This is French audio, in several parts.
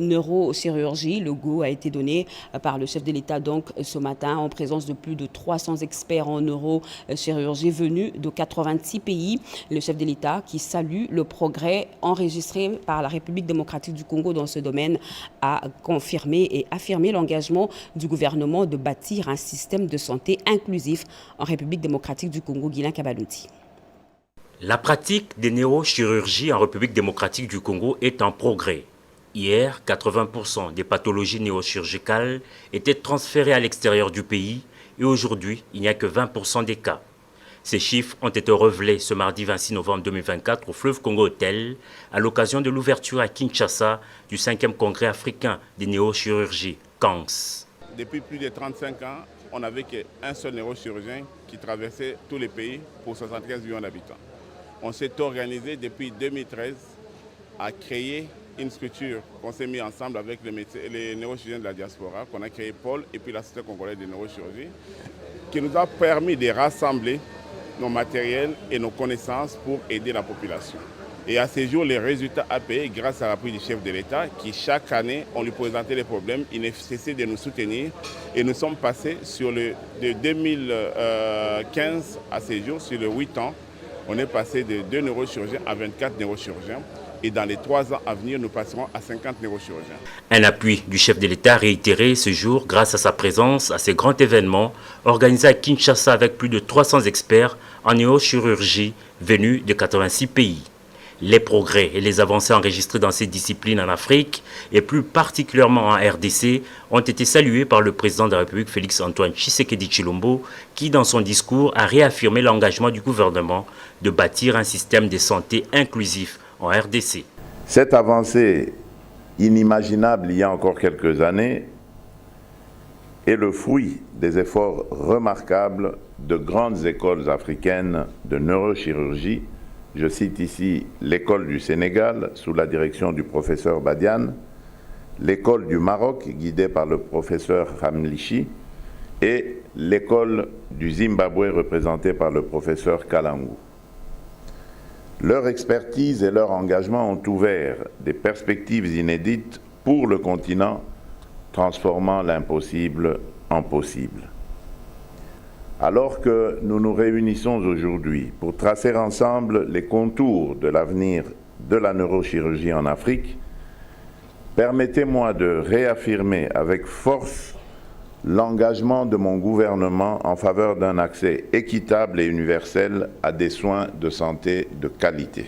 Neurochirurgie. Le go a été donné par le chef de l'État donc ce matin en présence de plus de 300 experts en neurochirurgie venus de 86 pays. Le chef de l'État qui salue le progrès enregistré par la République démocratique du Congo dans ce domaine a confirmé et affirmé l'engagement du gouvernement de bâtir un système de santé inclusif en République démocratique du Congo. Guilain Kabalouti. La pratique des neurochirurgies en République démocratique du Congo est en progrès. Hier, 80% des pathologies néochirurgicales étaient transférées à l'extérieur du pays et aujourd'hui, il n'y a que 20% des cas. Ces chiffres ont été révélés ce mardi 26 novembre 2024 au Fleuve Congo Hotel à l'occasion de l'ouverture à Kinshasa du 5e congrès africain des néochirurgies, KANGS. Depuis plus de 35 ans, on n'avait qu'un seul neurochirurgien qui traversait tous les pays pour 75 millions d'habitants. On s'est organisé depuis 2013 à créer une structure qu'on s'est mis ensemble avec les neurochirurgiens de la diaspora, qu'on a créé Paul et puis la Société congolaise de neurochirurgie, qui nous a permis de rassembler nos matériels et nos connaissances pour aider la population. Et à ce jour, les résultats à payer grâce à l'appui du chef de l'État qui chaque année, on lui présentait les problèmes, il ne cessait de nous soutenir et nous sommes passés de 2015 à ce jour, sur les 8 ans, on est passé de 2 neurochirurgiens à 24 neurochirurgiens. Et dans les 3 ans à venir, nous passerons à 50 neurochirurgiens. Un appui du chef de l'État réitéré ce jour grâce à sa présence à ces grands événements organisés à Kinshasa avec plus de 300 experts en neurochirurgie venus de 86 pays. Les progrès et les avancées enregistrées dans ces disciplines en Afrique et plus particulièrement en RDC ont été salués par le président de la République Félix-Antoine Tshisekedi Tshilombo qui dans son discours a réaffirmé l'engagement du gouvernement de bâtir un système de santé inclusif en RDC. Cette avancée inimaginable il y a encore quelques années est le fruit des efforts remarquables de grandes écoles africaines de neurochirurgie. Je cite ici l'école du Sénégal sous la direction du professeur Badiane, l'école du Maroc guidée par le professeur Hamlichi et l'école du Zimbabwe représentée par le professeur Kalangu. Leur expertise et leur engagement ont ouvert des perspectives inédites pour le continent, transformant l'impossible en possible. Alors que nous nous réunissons aujourd'hui pour tracer ensemble les contours de l'avenir de la neurochirurgie en Afrique, permettez-moi de réaffirmer avec force l'engagement de mon gouvernement en faveur d'un accès équitable et universel à des soins de santé de qualité.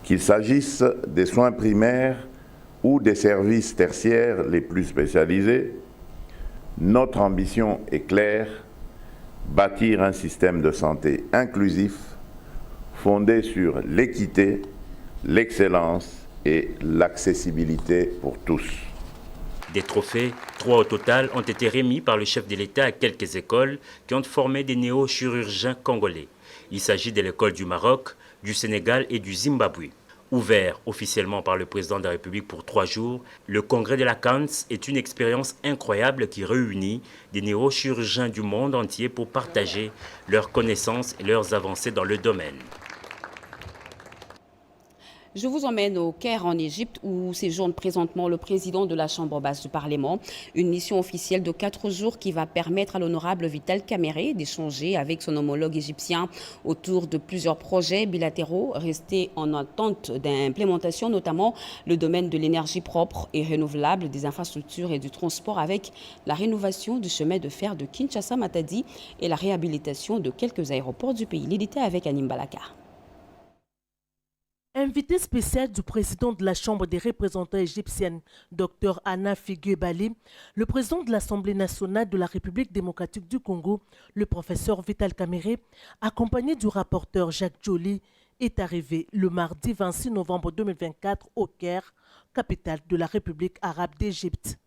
Qu'il s'agisse des soins primaires ou des services tertiaires les plus spécialisés, notre ambition est claire, bâtir un système de santé inclusif, fondé sur l'équité, l'excellence et l'accessibilité pour tous. Des trophées, 3 au total, ont été remis par le chef de l'État à quelques écoles qui ont formé des néochirurgiens congolais. Il s'agit de l'école du Maroc, du Sénégal et du Zimbabwe. Ouvert officiellement par le président de la République pour 3 jours, le congrès de la KANGS est une expérience incroyable qui réunit des neurochirurgiens du monde entier pour partager leurs connaissances et leurs avancées dans le domaine. Je vous emmène au Caire en Égypte où séjourne présentement le président de la Chambre basse du Parlement. Une mission officielle de 4 jours qui va permettre à l'honorable Vital Kamerhe d'échanger avec son homologue égyptien autour de plusieurs projets bilatéraux restés en attente d'implémentation, notamment le domaine de l'énergie propre et renouvelable, des infrastructures et du transport avec la rénovation du chemin de fer de Kinshasa-Matadi et la réhabilitation de quelques aéroports du pays. Les détails avec Anim Balaka. Invité spécial du président de la Chambre des représentants égyptienne, Dr Anna Figue-Bali, le président de l'Assemblée nationale de la République démocratique du Congo, le professeur Vital Kamerhe, accompagné du rapporteur Jacques Joly, est arrivé le mardi 26 novembre 2024 au Caire, capitale de la République arabe d'Égypte.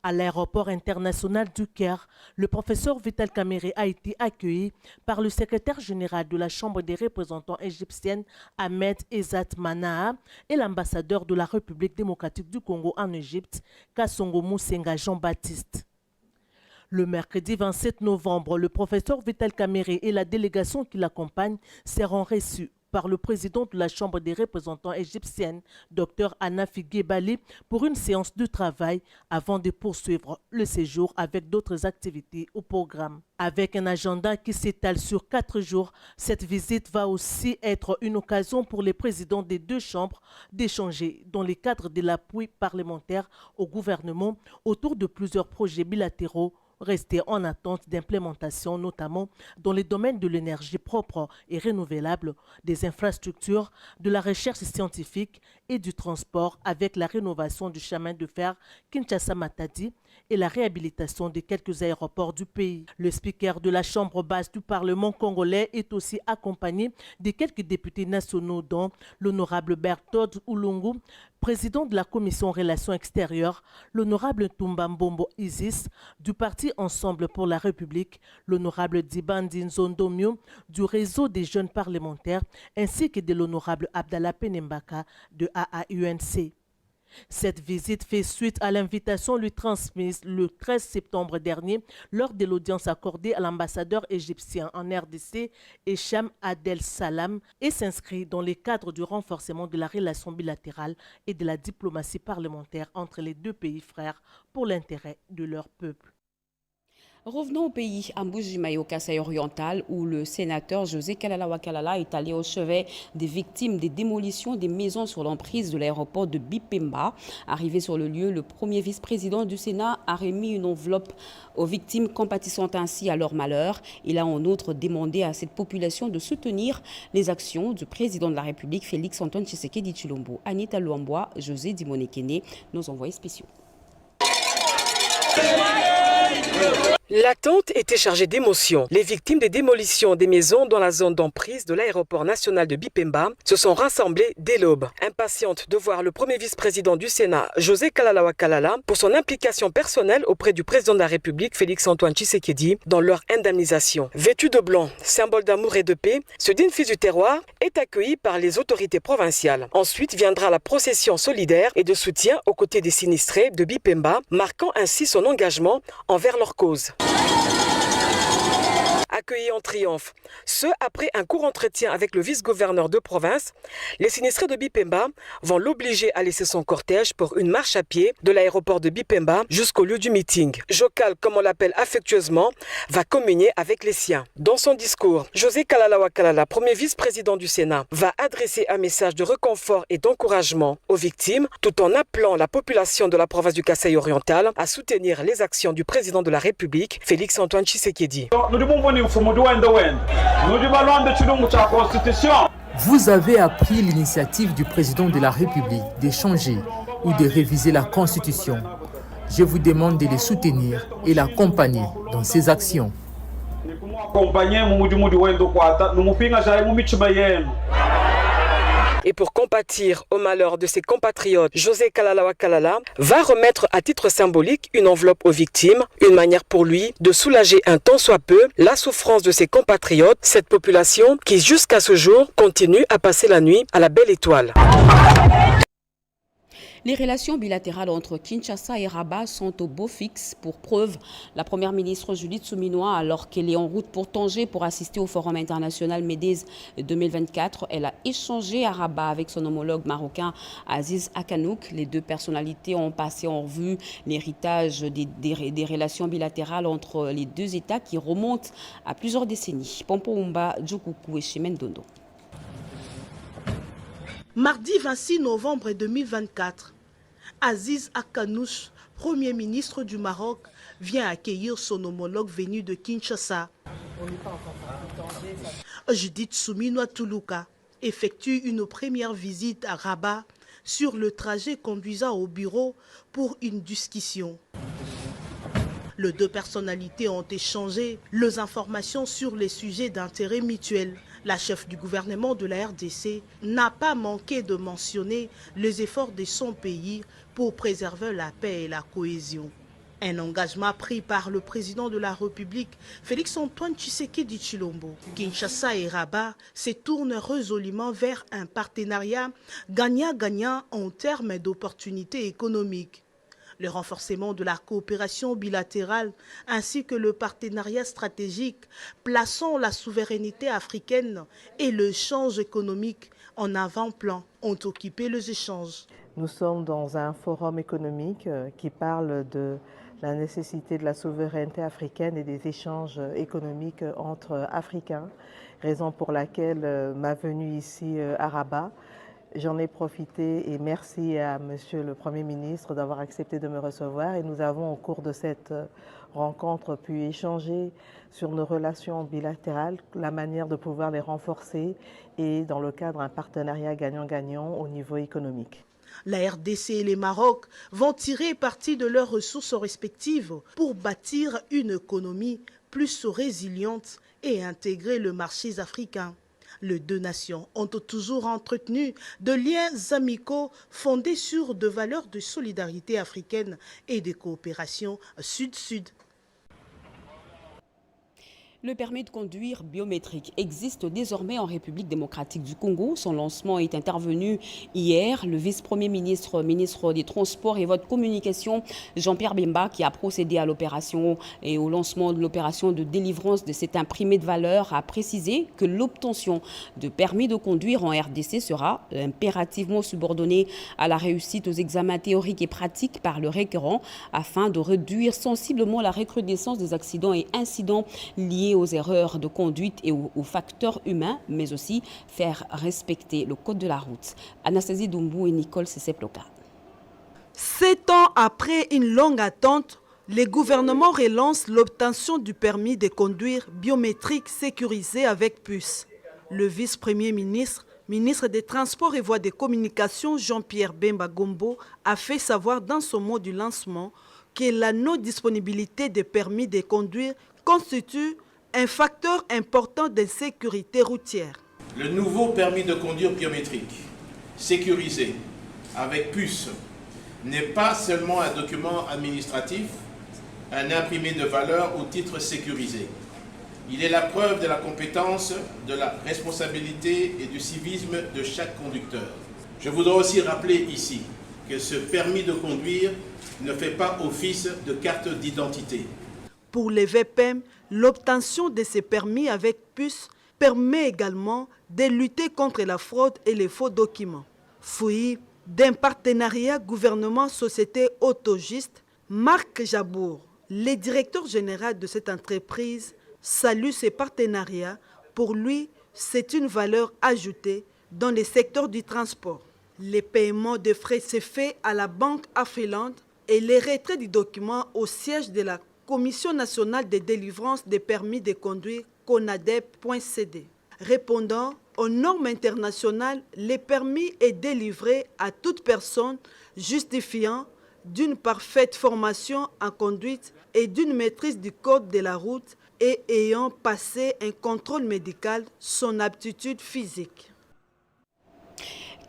À l'aéroport international du Caire, le professeur Vital Kamerhe a été accueilli par le secrétaire général de la Chambre des représentants égyptienne, Ahmed Ezzat Manaha, et l'ambassadeur de la République démocratique du Congo en Égypte, Kassongo Moussenga Jean-Baptiste. Le mercredi 27 novembre, le professeur Vital Kamerhe et la délégation qui l'accompagne seront reçus par le président de la Chambre des représentants égyptienne, Dr Anna Figué Bali, pour une séance de travail avant de poursuivre le séjour avec d'autres activités au programme. Avec un agenda qui s'étale sur 4 jours, cette visite va aussi être une occasion pour les présidents des deux chambres d'échanger dans le cadre de l'appui parlementaire au gouvernement autour de plusieurs projets bilatéraux restés en attente d'implémentation, notamment dans les domaines de l'énergie propre et renouvelable, des infrastructures, de la recherche scientifique et du transport, avec la rénovation du chemin de fer Kinshasa-Matadi et la réhabilitation de quelques aéroports du pays. Le speaker de la Chambre basse du Parlement congolais est aussi accompagné de quelques députés nationaux, dont l'honorable Berthold Oulungu, président de la Commission Relations extérieures, l'honorable Tumba Mbombo Isis, du parti Ensemble pour la République, l'honorable Dibandi Nzondomio, du réseau des jeunes parlementaires, ainsi que de l'honorable Abdallah Penembaka de AAUNC. Cette visite fait suite à l'invitation lui transmise le 13 septembre dernier lors de l'audience accordée à l'ambassadeur égyptien en RDC, Hicham Adel Salam, et s'inscrit dans le cadre du renforcement de la relation bilatérale et de la diplomatie parlementaire entre les deux pays frères pour l'intérêt de leur peuple. Revenons au pays, à Mbujimayi, au Kasaï oriental, où le sénateur José Kalala Wakalala est allé au chevet des victimes des démolitions des maisons sur l'emprise de l'aéroport de Bipemba. Arrivé sur le lieu, le premier vice-président du Sénat a remis une enveloppe aux victimes compatissant ainsi à leur malheur. Il a en outre demandé à cette population de soutenir les actions du président de la République, Félix-Antoine Tshisekedi Tshilombo. Anita Luamboa, José Dimonekene, nos envoyés spéciaux. L'attente était chargée d'émotions. Les victimes des démolitions des maisons dans la zone d'emprise de l'aéroport national de Bipemba se sont rassemblées dès l'aube. Impatientes de voir le premier vice-président du Sénat, José Kalala Wakalala, pour son implication personnelle auprès du président de la République, Félix-Antoine Tshisekedi, dans leur indemnisation. Vêtu de blanc, symbole d'amour et de paix, ce digne fils du terroir est accueilli par les autorités provinciales. Ensuite viendra la procession solidaire et de soutien aux côtés des sinistrés de Bipemba, marquant ainsi son engagement envers leur cause. Accueillis en triomphe. Ce, après un court entretien avec le vice-gouverneur de province, les sinistrés de Bipemba vont l'obliger à laisser son cortège pour une marche à pied de l'aéroport de Bipemba jusqu'au lieu du meeting. Jokal, comme on l'appelle affectueusement, va communier avec les siens. Dans son discours, José Kalala Wakalala, premier vice-président du Sénat, va adresser un message de réconfort et d'encouragement aux victimes, tout en appelant la population de la province du Kasaï oriental à soutenir les actions du président de la République, Félix-Antoine Tshisekedi. Vous avez appris l'initiative du président de la République d'échanger ou de réviser la Constitution. Je vous demande de les soutenir et l'accompagner dans ses actions. Et pour compatir au malheur de ses compatriotes, José Kalala Wakalala va remettre à titre symbolique une enveloppe aux victimes, une manière pour lui de soulager un tant soit peu la souffrance de ses compatriotes, cette population qui jusqu'à ce jour continue à passer la nuit à la belle étoile. Les relations bilatérales entre Kinshasa et Rabat sont au beau fixe. Pour preuve, la première ministre Judith Suminwa, alors qu'elle est en route pour Tanger pour assister au Forum international MEDES 2024, elle a échangé à Rabat avec son homologue marocain Aziz Akanouk. Les deux personnalités ont passé en revue l'héritage des relations bilatérales entre les deux États qui remontent à plusieurs décennies. Pompo Umba, Djoukoukou et Chimène Dondo. Mardi 26 novembre 2024, Aziz Akanouch, Premier ministre du Maroc, vient accueillir son homologue venu de Kinshasa. Judith Suminwa Tuluka effectue une première visite à Rabat sur le trajet conduisant au bureau pour une discussion. Les deux personnalités ont échangé les informations sur les sujets d'intérêt mutuel. La chef du gouvernement de la RDC n'a pas manqué de mentionner les efforts de son pays pour préserver la paix et la cohésion. Un engagement pris par le président de la République, Félix-Antoine Tshisekedi Tshilombo. Kinshasa et Rabat se tournent résolument vers un partenariat gagnant-gagnant en termes d'opportunités économiques. Le renforcement de la coopération bilatérale ainsi que le partenariat stratégique plaçant la souveraineté africaine et le change économique en avant-plan ont occupé les échanges. Nous sommes dans un forum économique qui parle de la nécessité de la souveraineté africaine et des échanges économiques entre Africains, raison pour laquelle ma venue ici à Rabat. J'en ai profité et merci à Monsieur le Premier ministre d'avoir accepté de me recevoir et nous avons au cours de cette rencontre pu échanger sur nos relations bilatérales, la manière de pouvoir les renforcer et dans le cadre d'un partenariat gagnant-gagnant au niveau économique. La RDC et les Maroc vont tirer parti de leurs ressources respectives pour bâtir une économie plus résiliente et intégrer le marché africain. Les deux nations ont toujours entretenu de liens amicaux fondés sur des valeurs de solidarité africaine et de coopération sud-sud. Le permis de conduire biométrique existe désormais en République démocratique du Congo. Son lancement est intervenu hier. Le vice-premier ministre des Transports et Voies de Communication, Jean-Pierre Bemba, qui a procédé à l'opération et au lancement de l'opération de délivrance de cet imprimé de valeur, a précisé que l'obtention de permis de conduire en RDC sera impérativement subordonnée à la réussite aux examens théoriques et pratiques par le requérant afin de réduire sensiblement la recrudescence des accidents et incidents liés aux erreurs de conduite et aux facteurs humains, mais aussi faire respecter le code de la route. Anastasie Doumbou et Nicole Seseploka. 7 ans après une longue attente, le gouvernement relance l'obtention du permis de conduire biométrique sécurisé avec puce. Le vice-premier ministre, ministre des Transports et Voies de Communication, Jean-Pierre Bemba Gombo, a fait savoir dans son mot du lancement que la non-disponibilité des permis de conduire constitue un facteur important de sécurité routière. Le nouveau permis de conduire biométrique, sécurisé, avec puce, n'est pas seulement un document administratif, un imprimé de valeur au titre sécurisé. Il est la preuve de la compétence, de la responsabilité et du civisme de chaque conducteur. Je voudrais aussi rappeler ici que ce permis de conduire ne fait pas office de carte d'identité. Pour les VPM, l'obtention de ces permis avec puce permet également de lutter contre la fraude et les faux documents. Fruit d'un partenariat gouvernement-société autogiste, Marc Jabour, le directeur général de cette entreprise, salue ces partenariats. Pour lui, c'est une valeur ajoutée dans le secteur du transport. Les paiements de frais se fait à la banque Afriland et les retraits du document au siège de la Commission nationale de délivrance des permis de conduire CONADEP.cd. Répondant aux normes internationales, le permis est délivré à toute personne justifiant d'une parfaite formation en conduite et d'une maîtrise du code de la route et ayant passé un contrôle médical, son aptitude physique.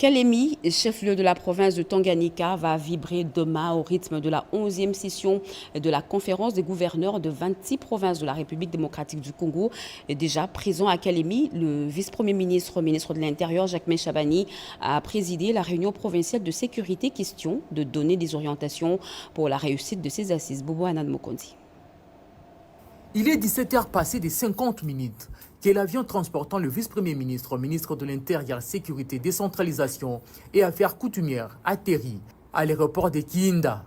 Kalemi, chef-lieu de la province de Tanganyika, va vibrer demain au rythme de la 11e session de la conférence des gouverneurs de 26 provinces de la République démocratique du Congo. Et déjà présent à Kalemi, le vice-premier ministre, ministre de l'Intérieur, Jacques Chabani, a présidé la réunion provinciale de sécurité, question de donner des orientations pour la réussite de ces assises. Bobo Anand Mokondi. Il est 17h passé de 50 minutes que l'avion transportant le vice-premier ministre, ministre de l'Intérieur, Sécurité, Décentralisation et Affaires coutumières atterrit à l'aéroport de Kiinda.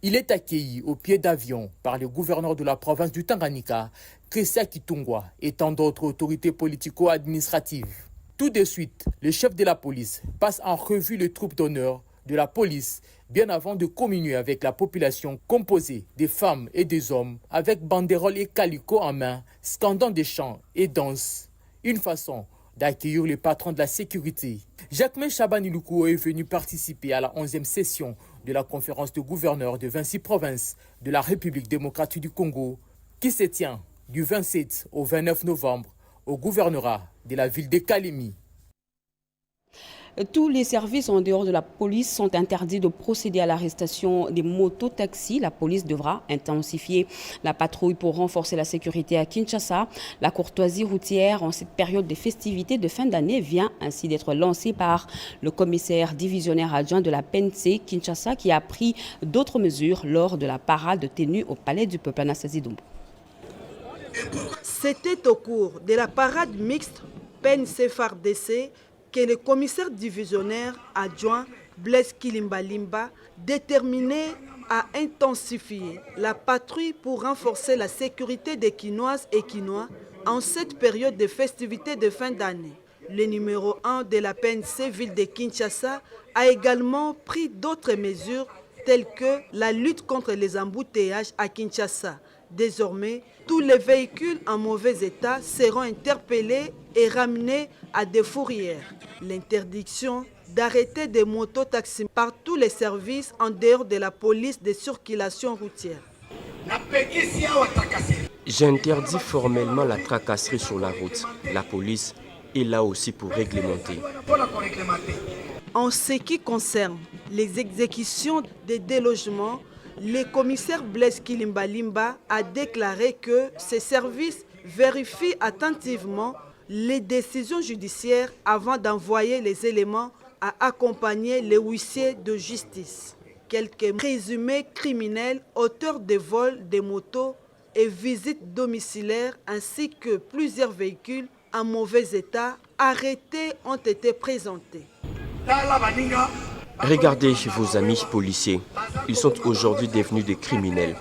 Il est accueilli au pied d'avion par le gouverneur de la province du Tanganyika, Christian Kitungwa, et tant d'autres autorités politico-administratives. Tout de suite, le chef de la police passe en revue les troupes d'honneur de la police bien avant de communier avec la population composée des femmes et des hommes avec banderoles et calicots en main, scandant des chants et danses. Une façon d'accueillir le patron de la sécurité. Jacques Chabani est venu participer à la 11e session de la conférence de gouverneurs de 26 provinces de la République démocratique du Congo qui se tient du 27 au 29 novembre au gouvernorat de la ville de Kalemi. Tous les services en dehors de la police sont interdits de procéder à l'arrestation des mototaxis. La police devra intensifier la patrouille pour renforcer la sécurité à Kinshasa. La courtoisie routière en cette période des festivités de fin d'année vient ainsi d'être lancée par le commissaire divisionnaire adjoint de la PNC Kinshasa qui a pris d'autres mesures lors de la parade tenue au Palais du Peuple à Anastasie Dombo. C'était au cours de la parade mixte PNC-FARDC que le commissaire divisionnaire adjoint Blaise Kilimbalimba, déterminé à intensifier la patrouille pour renforcer la sécurité des Kinoises et Kinois en cette période de festivités de fin d'année. Le numéro 1 de la PNC ville de Kinshasa a également pris d'autres mesures telles que la lutte contre les embouteillages à Kinshasa. Désormais, tous les véhicules en mauvais état seront interpellés et ramenés à des fourrières. L'interdiction d'arrêter des mototaxis par tous les services en dehors de la police de circulation routière. J'interdis formellement la tracasserie sur la route. La police est là aussi pour réglementer. En ce qui concerne les exécutions des délogements, le commissaire Blaise Kilimbalimba a déclaré que ces services vérifient attentivement les décisions judiciaires avant d'envoyer les éléments à accompagner les huissiers de justice. Quelques présumés criminels, auteurs de vols de motos et visites domiciliaires ainsi que plusieurs véhicules en mauvais état arrêtés ont été présentés. Regardez vos amis policiers. Ils sont aujourd'hui devenus des criminels.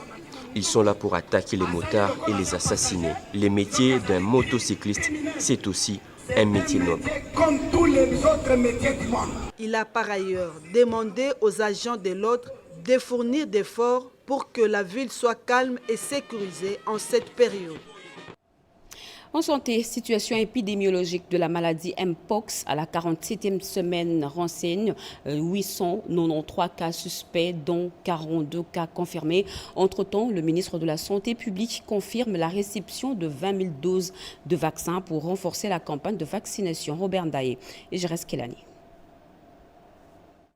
Ils sont là pour attaquer les motards et les assassiner. Le métier d'un motocycliste, c'est aussi un métier noble. Il a par ailleurs demandé aux agents de l'ordre de fournir des efforts pour que la ville soit calme et sécurisée en cette période. En santé, situation épidémiologique de la maladie Mpox à la 47e semaine renseigne 893 cas suspects, dont 42 cas confirmés. Entre-temps, le ministre de la Santé publique confirme la réception de 20 000 doses de vaccins pour renforcer la campagne de vaccination. Robert Ndaye et Jerez Kelani.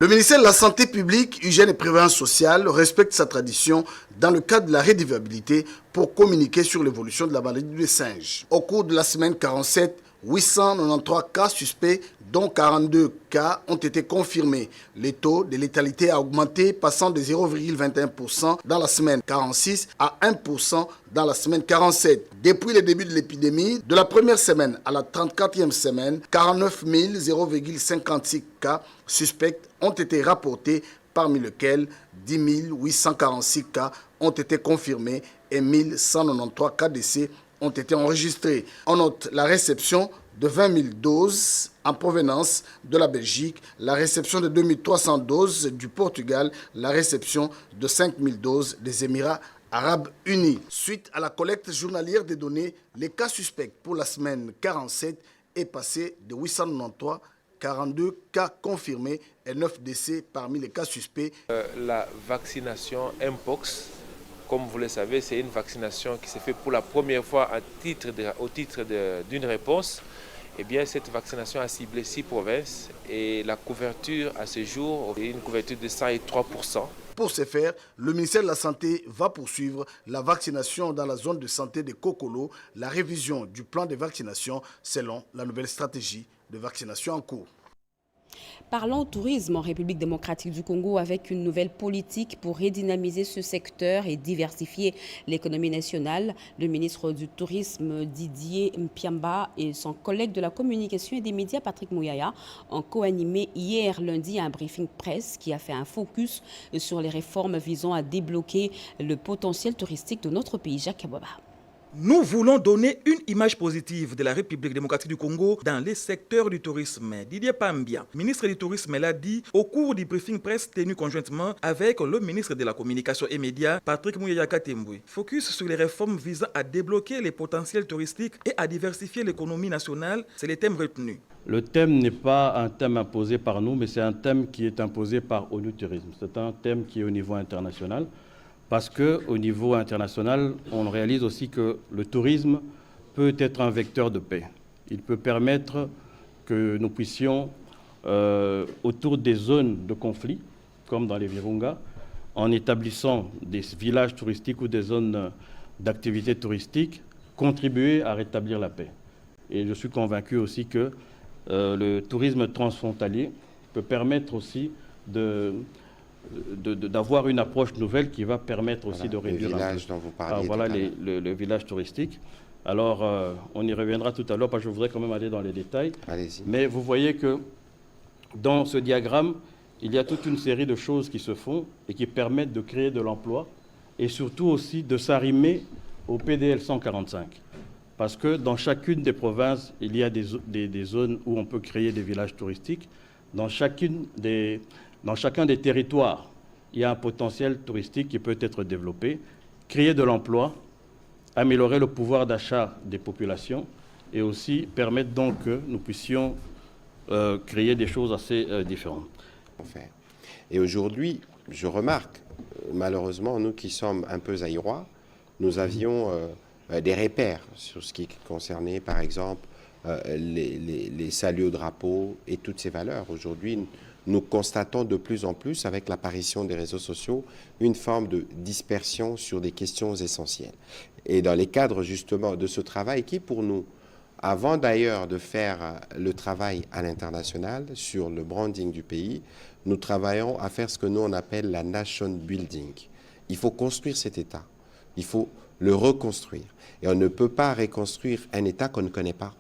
Le ministère de la Santé publique, Hygiène et Prévoyance sociale respecte sa tradition dans le cadre de la redevabilité pour communiquer sur l'évolution de la maladie du singe. Au cours de la semaine 47, 893 cas suspects, dont 42 cas ont été confirmés. Le taux de létalité a augmenté, passant de 0,21% dans la semaine 46 à 1% dans la semaine 47. Depuis le début de l'épidémie, de la première semaine à la 34e semaine, 49 0,56 cas suspects ont été rapportés, parmi lesquels 10 846 cas ont été confirmés et 1193 cas décès ont été enregistrés. On note la réception de 20 000 doses en provenance de la Belgique, la réception de 2300 doses du Portugal, la réception de 5 000 doses des Émirats Arabes Unis. Suite à la collecte journalière des données, les cas suspects pour la semaine 47 est passé de 893 42 cas confirmés et 9 décès parmi les cas suspects. La vaccination Mpox, comme vous le savez, c'est une vaccination qui s'est faite pour la première fois au titre d'une réponse. Eh bien, cette vaccination a ciblé 6 provinces et la couverture à ce jour est une couverture de 103%. Pour ce faire, le ministère de la Santé va poursuivre la vaccination dans la zone de santé de Kokolo, la révision du plan de vaccination selon la nouvelle stratégie de vaccination en cours. Parlons tourisme en République démocratique du Congo avec une nouvelle politique pour redynamiser ce secteur et diversifier l'économie nationale. Le ministre du Tourisme Didier Mpiamba et son collègue de la communication et des médias Patrick Mouyaya ont co-animé hier lundi un briefing presse qui a fait un focus sur les réformes visant à débloquer le potentiel touristique de notre pays. Jacques Aboba. Nous voulons donner une image positive de la République démocratique du Congo dans les secteurs du tourisme. Didier Pambia, ministre du Tourisme, l'a dit au cours du briefing presse tenu conjointement avec le ministre de la Communication et Médias, Patrick Mouyaya Katemboué. Focus sur les réformes visant à débloquer les potentiels touristiques et à diversifier l'économie nationale, c'est le thème retenu. Le thème n'est pas un thème imposé par nous, mais c'est un thème qui est imposé par ONU Tourisme. C'est un thème qui est au niveau international. Parce qu'au niveau international, on réalise aussi que le tourisme peut être un vecteur de paix. Il peut permettre que nous puissions autour des zones de conflit, comme dans les Virunga, en établissant des villages touristiques ou des zones d'activité touristique, contribuer à rétablir la paix. Et je suis convaincu aussi que le tourisme transfrontalier peut permettre aussi d'avoir une approche nouvelle qui va permettre aussi de réduire les villages dont vous parliez. Voilà le village touristique. Alors, on y reviendra tout à l'heure, parce que je voudrais quand même aller dans les détails. Allez-y. Mais vous voyez que dans ce diagramme, il y a toute une série de choses qui se font et qui permettent de créer de l'emploi et surtout aussi de s'arrimer au PDL 145. Parce que dans chacune des provinces, il y a des zones où on peut créer des villages touristiques. Dans chacun des territoires, il y a un potentiel touristique qui peut être développé, créer de l'emploi, améliorer le pouvoir d'achat des populations et aussi permettre donc que nous puissions créer des choses assez différentes. Et aujourd'hui, je remarque, malheureusement, nous qui sommes un peu zaïrois, nous avions des repères sur ce qui concernait, par exemple, les saluts au drapeau et toutes ces valeurs. Aujourd'hui, nous constatons de plus en plus, avec l'apparition des réseaux sociaux, une forme de dispersion sur des questions essentielles. Et dans les cadres, justement, de ce travail qui, pour nous, avant d'ailleurs de faire le travail à l'international sur le branding du pays, nous travaillons à faire ce que nous on appelle la nation building. Il faut construire cet État, il faut le reconstruire. Et on ne peut pas reconstruire un État qu'on ne connaît pas.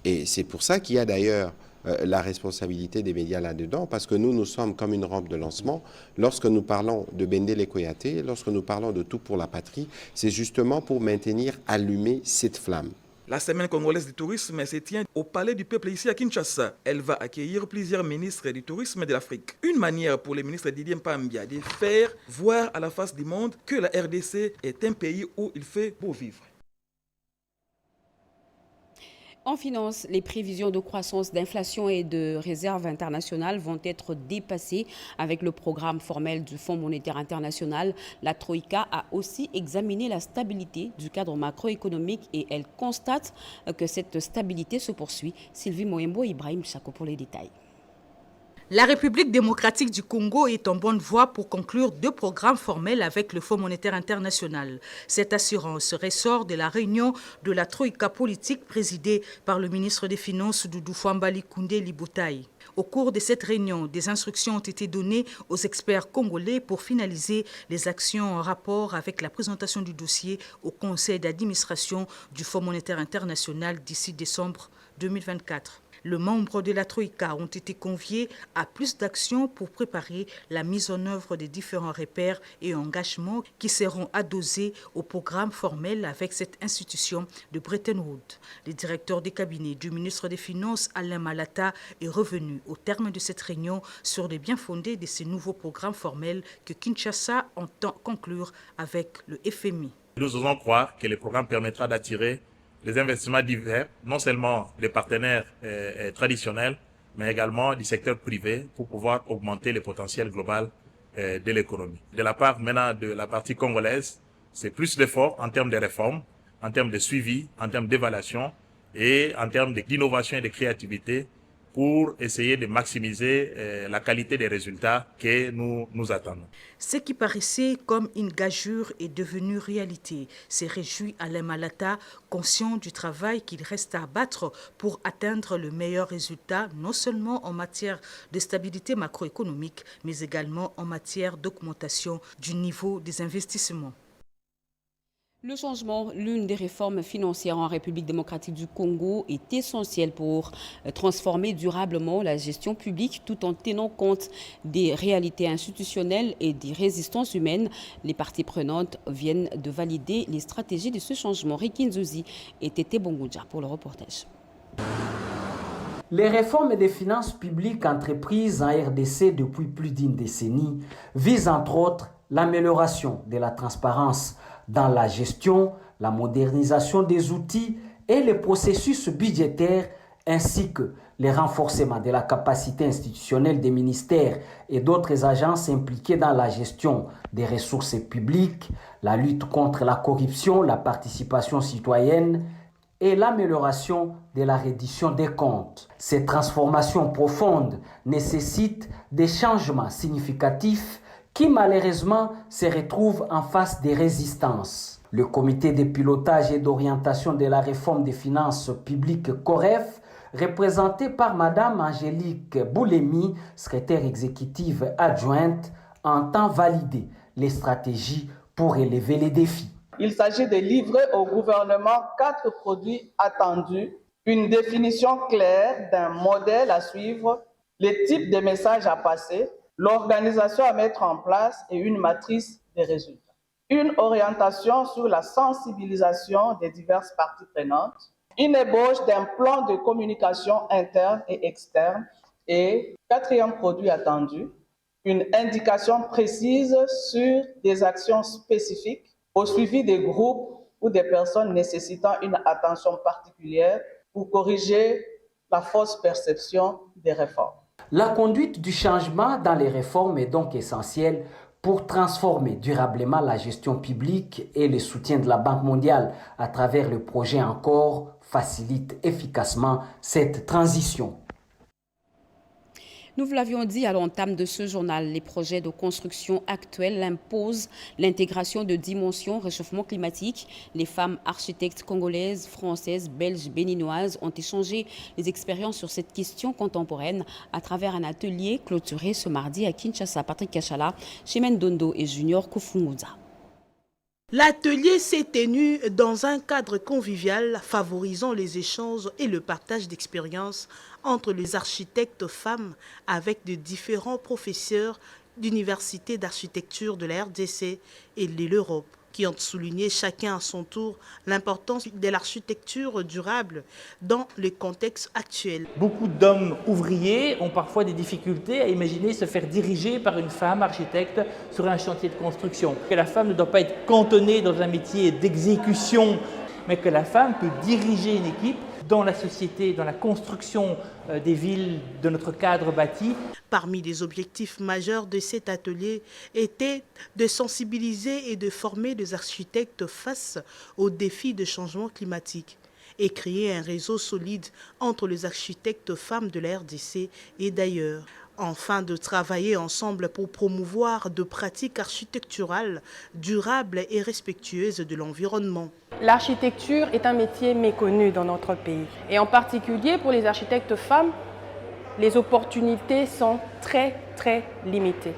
Et c'est pour ça qu'il y a d'ailleurs la responsabilité des médias là-dedans, parce que nous sommes comme une rampe de lancement. Lorsque nous parlons de Bendele Koyate, lorsque nous parlons de Tout pour la patrie, c'est justement pour maintenir allumée cette flamme. La semaine congolaise du tourisme se tient au Palais du Peuple ici à Kinshasa. Elle va accueillir plusieurs ministres du tourisme de l'Afrique. Une manière pour les ministres Didier Pambia de faire voir à la face du monde que la RDC est un pays où il fait beau vivre. En finance, les prévisions de croissance, d'inflation et de réserves internationales vont être dépassées avec le programme formel du Fonds monétaire international. La Troïka a aussi examiné la stabilité du cadre macroéconomique et elle constate que cette stabilité se poursuit. Sylvie Moembo, Ibrahim Chako pour les détails. La République démocratique du Congo est en bonne voie pour conclure 2 programmes formels avec le Fonds monétaire international. Cette assurance ressort de la réunion de la Troïka politique présidée par le ministre des Finances Doudou Fouambali Koundé Liboutaï. Au cours de cette réunion, des instructions ont été données aux experts congolais pour finaliser les actions en rapport avec la présentation du dossier au conseil d'administration du Fonds monétaire international d'ici décembre 2024. Les membres de la Troïka ont été conviés à plus d'actions pour préparer la mise en œuvre des différents repères et engagements qui seront adossés au programme formel avec cette institution de Bretton Woods. Le directeur des cabinets du ministre des Finances, Alain Malata, est revenu au terme de cette réunion sur les bien-fondés de ces nouveaux programmes formels que Kinshasa entend conclure avec le FMI. Nous osons croire que le programme permettra d'attirer les investissements divers, non seulement des partenaires traditionnels, mais également du secteur privé pour pouvoir augmenter le potentiel global de l'économie. De la part maintenant de la partie congolaise, c'est plus d'efforts en termes de réformes, en termes de suivi, en termes d'évaluation et en termes d'innovation et de créativité pour essayer de maximiser la qualité des résultats que nous attendons. Ce qui paraissait comme une gageure est devenu réalité. Se réjouit Alain Malata, conscient du travail qu'il reste à abattre pour atteindre le meilleur résultat, non seulement en matière de stabilité macroéconomique, mais également en matière d'augmentation du niveau des investissements. Le changement, l'une des réformes financières en République démocratique du Congo, est essentielle pour transformer durablement la gestion publique tout en tenant compte des réalités institutionnelles et des résistances humaines. Les parties prenantes viennent de valider les stratégies de ce changement. Rikin Zouzi et Tété Bongoudja pour le reportage. Les réformes des finances publiques entreprises en RDC depuis plus d'une décennie visent entre autres l'amélioration de la transparence dans la gestion, la modernisation des outils et les processus budgétaires, ainsi que le renforcement de la capacité institutionnelle des ministères et d'autres agences impliquées dans la gestion des ressources publiques, la lutte contre la corruption, la participation citoyenne et l'amélioration de la reddition des comptes. Ces transformations profondes nécessitent des changements significatifs qui malheureusement se retrouvent en face des résistances. Le comité de pilotage et d'orientation de la réforme des finances publiques COREF, représenté par Mme Angélique Boulemi, secrétaire exécutive adjointe, entend valider les stratégies pour relever les défis. Il s'agit de livrer au gouvernement 4 produits attendus, une définition claire d'un modèle à suivre, les types de messages à passer, l'organisation à mettre en place et une matrice des résultats. Une orientation sur la sensibilisation des diverses parties prenantes, une ébauche d'un plan de communication interne et externe et 4e produit attendu, une indication précise sur des actions spécifiques au suivi des groupes ou des personnes nécessitant une attention particulière pour corriger la fausse perception des réformes. La conduite du changement dans les réformes est donc essentielle pour transformer durablement la gestion publique, et le soutien de la Banque mondiale à travers le projet Encore facilite efficacement cette transition. Nous vous l'avions dit à l'entame de ce journal, les projets de construction actuels imposent l'intégration de dimensions réchauffement climatique. Les femmes architectes congolaises, françaises, belges, béninoises ont échangé les expériences sur cette question contemporaine à travers un atelier clôturé ce mardi à Kinshasa. Patrick Kachala, Chimène Dondo et Junior Kofunguza. L'atelier s'est tenu dans un cadre convivial favorisant les échanges et le partage d'expériences entre les architectes femmes avec de différents professeurs d'universités d'architecture de la RDC et de l'Europe, qui ont souligné chacun à son tour l'importance de l'architecture durable dans le contexte actuel. Beaucoup d'hommes ouvriers ont parfois des difficultés à imaginer se faire diriger par une femme architecte sur un chantier de construction. Que la femme ne doit pas être cantonnée dans un métier d'exécution, mais que la femme peut diriger une équipe dans la société, dans la construction des villes, de notre cadre bâti. Parmi les objectifs majeurs de cet atelier était de sensibiliser et de former les architectes face aux défis de changement climatique et créer un réseau solide entre les architectes femmes de la RDC et d'ailleurs. Enfin, de travailler ensemble pour promouvoir de pratiques architecturales durables et respectueuses de l'environnement. L'architecture est un métier méconnu dans notre pays. Et en particulier pour les architectes femmes, les opportunités sont très limitées.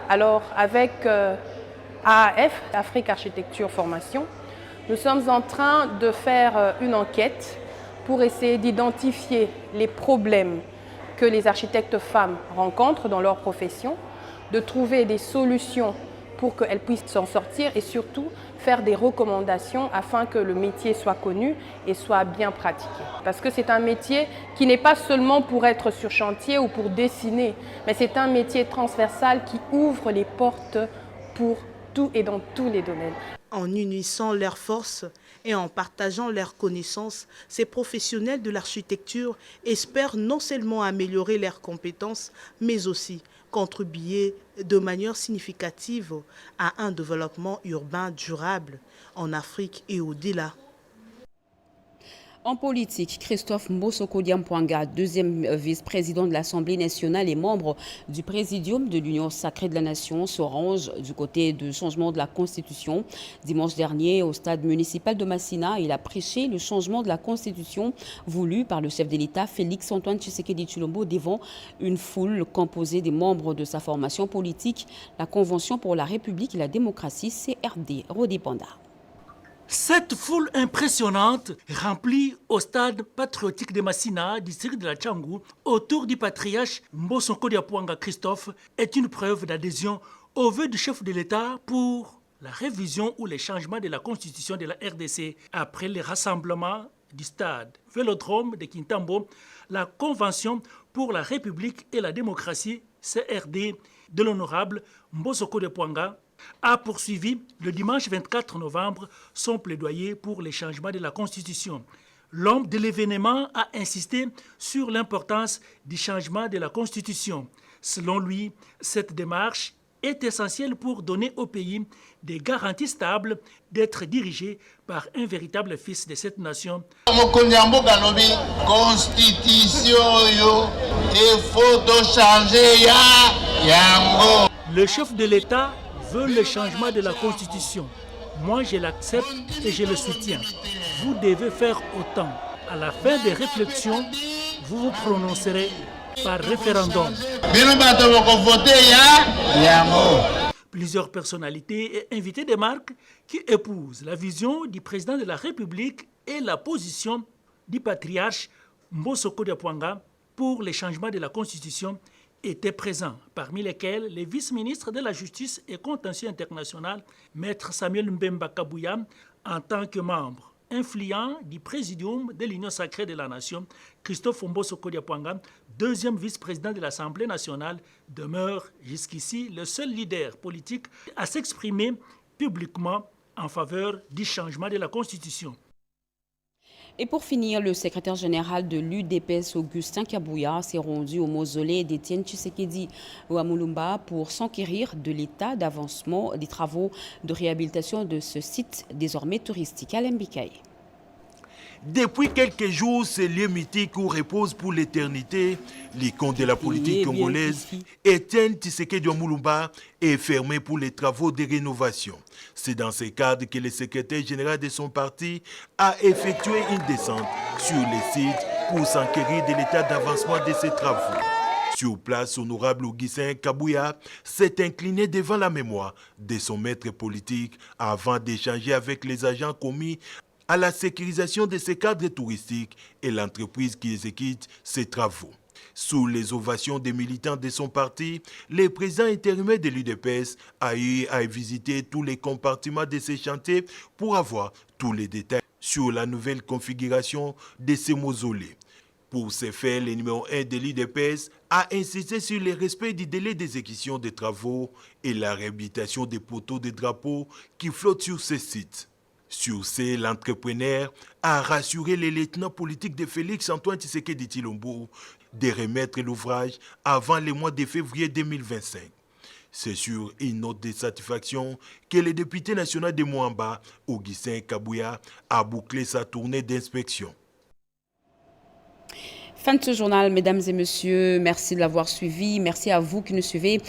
Alors avec AAF, Afrique Architecture Formation, nous sommes en train de faire une enquête pour essayer d'identifier les problèmes que les architectes femmes rencontrent dans leur profession, de trouver des solutions pour qu'elles puissent s'en sortir et surtout faire des recommandations afin que le métier soit connu et soit bien pratiqué. Parce que c'est un métier qui n'est pas seulement pour être sur chantier ou pour dessiner, mais c'est un métier transversal qui ouvre les portes pour tout et dans tous les domaines. En unissant leurs forces et en partageant leurs connaissances, ces professionnels de l'architecture espèrent non seulement améliorer leurs compétences, mais aussi contribuer de manière significative à un développement urbain durable en Afrique et au-delà. En politique, Christophe Mbosoko Diampouanga, deuxième vice-président de l'Assemblée nationale et membre du présidium de l'Union sacrée de la nation, se range du côté du changement de la Constitution. Dimanche dernier, au stade municipal de Massina, il a prêché le changement de la Constitution voulu par le chef de l'État, Félix-Antoine Tshisekedi Tshilombo, devant une foule composée des membres de sa formation politique, la Convention pour la République et la démocratie, CRD. Rodi Panda. Cette foule impressionnante, remplie au stade patriotique de Massina, district de la Tchangou, autour du patriarche Mbosoko Diampouanga Christophe, est une preuve d'adhésion au vœu du chef de l'État pour la révision ou les changements de la constitution de la RDC. Après les rassemblements du stade Vélodrome de Kintambo, la Convention pour la République et la démocratie, CRD, de l'honorable Mbosoko Diampouanga a poursuivi le dimanche 24 novembre son plaidoyer pour les changements de la Constitution. L'homme de l'événement a insisté sur l'importance du changement de la Constitution. Selon lui, cette démarche est essentielle pour donner au pays des garanties stables d'être dirigé par un véritable fils de cette nation. Le chef de l'État veut le changement de la Constitution. Moi, je l'accepte et je le soutiens. Vous devez faire autant. À la fin des réflexions, vous vous prononcerez par référendum. Plusieurs personnalités et invités de marque qui épousent la vision du président de la République et la position du patriarche Mbosoko Diapwanga pour les changements de la Constitution étaient présents, parmi lesquels les vice-ministres de la Justice et Contentieux international, Maître Samuel Mbemba Kabouya, en tant que membre influent du Présidium de l'Union sacrée de la Nation, Christophe Mbosoko Diapwanga, deuxième vice-président de l'Assemblée nationale, demeure jusqu'ici le seul leader politique à s'exprimer publiquement en faveur du changement de la Constitution. Et pour finir, le secrétaire général de l'UDPS, Augustin Kabouya, s'est rendu au mausolée d'Étienne Tshisekedi Wamulumba pour s'enquérir de l'état d'avancement des travaux de réhabilitation de ce site désormais touristique à Lembikaï. Depuis quelques jours, ce lieu mythique où repose pour l'éternité l'icône de la politique congolaise, Étienne Tshisekedi Wamulumba, est fermé pour les travaux de rénovation. C'est dans ce cadre que le secrétaire général de son parti a effectué une descente sur le site pour s'enquérir de l'état d'avancement de ces travaux. Sur place, honorable Augustin Kabouya s'est incliné devant la mémoire de son maître politique avant d'échanger avec les agents commis à la sécurisation de ces cadres touristiques et l'entreprise qui exécute ces travaux. Sous les ovations des militants de son parti, le président intérimaire de l'UDPS a eu à visiter tous les compartiments de ces chantiers pour avoir tous les détails sur la nouvelle configuration de ces mausolées. Pour ce faire, le numéro 1 de l'UDPS a insisté sur le respect du délai d'exécution des travaux et la réhabilitation des poteaux de drapeaux qui flottent sur ces sites. Sur ce, l'entrepreneur a rassuré les lieutenants politiques de Félix-Antoine Tshisekedi Tshilombo de remettre l'ouvrage avant le mois de février 2025. C'est sur une note de satisfaction que le député national de Moamba, Augustin Kabouya, a bouclé sa tournée d'inspection. Fin de ce journal, mesdames et messieurs. Merci de l'avoir suivi. Merci à vous qui nous suivez.